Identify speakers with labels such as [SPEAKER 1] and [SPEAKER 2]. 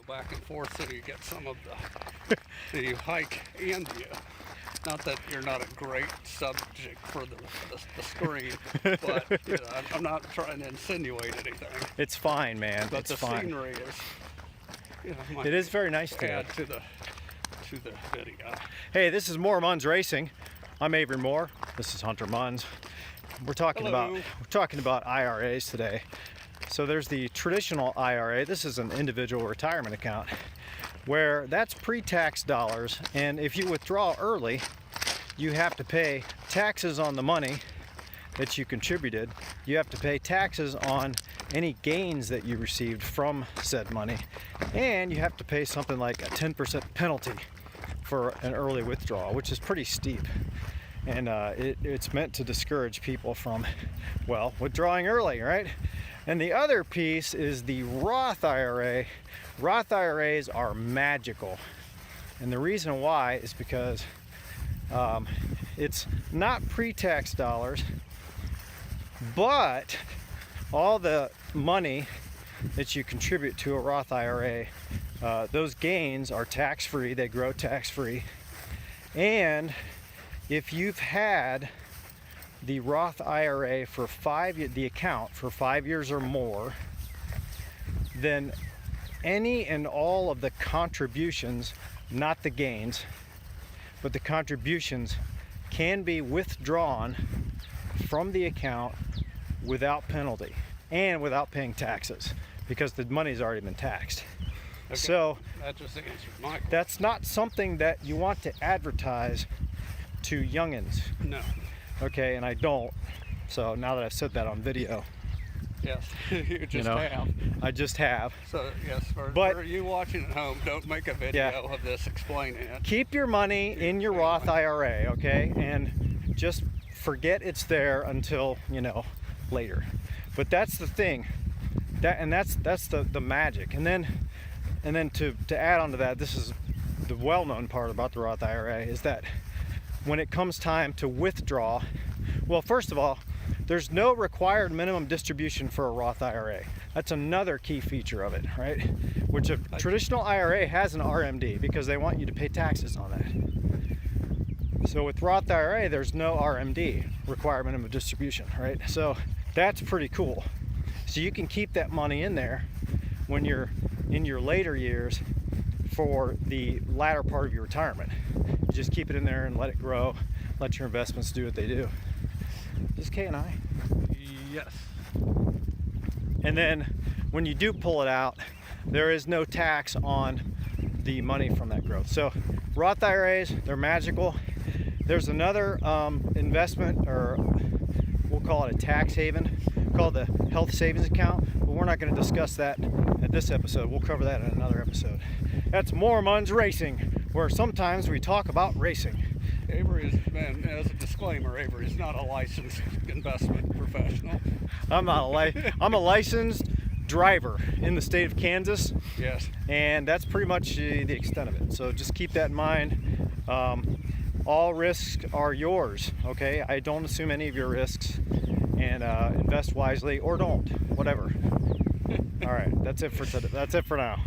[SPEAKER 1] back and forth so you get some of the hike and the. Not that you're not a great subject for the screen, but I'm not trying to insinuate anything.
[SPEAKER 2] It's fine, man.
[SPEAKER 1] But
[SPEAKER 2] it's
[SPEAKER 1] the
[SPEAKER 2] fine.
[SPEAKER 1] scenery is,
[SPEAKER 2] it is very nice to
[SPEAKER 1] add to the video.
[SPEAKER 2] Hey, this is MooreMunns Racing. I'm Avery Moore. This is Hunter Munns. We're talking about IRAs today. So there's the traditional IRA. This is an individual retirement account where that's pre-tax dollars, and if you withdraw early, you have to pay taxes on the money that you contributed. You have to pay taxes on any gains that you received from said money, and you have to pay something like a 10% penalty for an early withdrawal, which is pretty steep. And it's meant to discourage people from, well, withdrawing early, right? And the other piece is the Roth IRA. Roth IRAs are magical. And the reason why is because it's not pre-tax dollars, but all the money that you contribute to a Roth IRA, those gains are tax-free, they grow tax-free. And if you've had the Roth IRA for the account for 5 years or more, then any and all of the contributions, not the gains, but the contributions can be withdrawn from the account without penalty and without paying taxes, because the money's already been taxed.
[SPEAKER 1] Okay.
[SPEAKER 2] So
[SPEAKER 1] that just answered my question.
[SPEAKER 2] That's not something that you want to advertise to youngins.
[SPEAKER 1] No.
[SPEAKER 2] Okay, and I don't. So now that I've said that on video.
[SPEAKER 1] Yes, you just have.
[SPEAKER 2] I just have.
[SPEAKER 1] So yes, for you watching at home, don't make a video of this explaining it.
[SPEAKER 2] Keep your money in your Roth IRA, okay? And just forget it's there until, later. But that's the thing. That's the magic. And then to add on to that, this is the well-known part about the Roth IRA, is that when it comes time to withdraw, well, first of all, there's no required minimum distribution for a Roth IRA. That's another key feature of it, right? Which a traditional IRA has an RMD because they want you to pay taxes on that. So with Roth IRA, there's no RMD, required minimum distribution, right? So that's pretty cool. So you can keep that money in there when you're in your later years for the latter part of your retirement. You just keep it in there and let it grow, let your investments do what they do. Is this K and I?
[SPEAKER 1] Yes.
[SPEAKER 2] And then when you do pull it out, there is no tax on the money from that growth. So Roth IRAs, they're magical. There's another investment, or we'll call it a tax haven, called the health savings account, but we're not going to discuss that at this episode. We'll cover that in another episode. That's MooreMunns Racing, where sometimes we talk about racing.
[SPEAKER 1] Avery is, man, as a disclaimer, Avery is not a licensed investment professional.
[SPEAKER 2] I'm a licensed driver in the state of Kansas.
[SPEAKER 1] Yes.
[SPEAKER 2] And that's pretty much the extent of it. So just keep that in mind. All risks are yours, okay? I don't assume any of your risks, and invest wisely or don't, whatever. All right, that's it for today. That's it for now.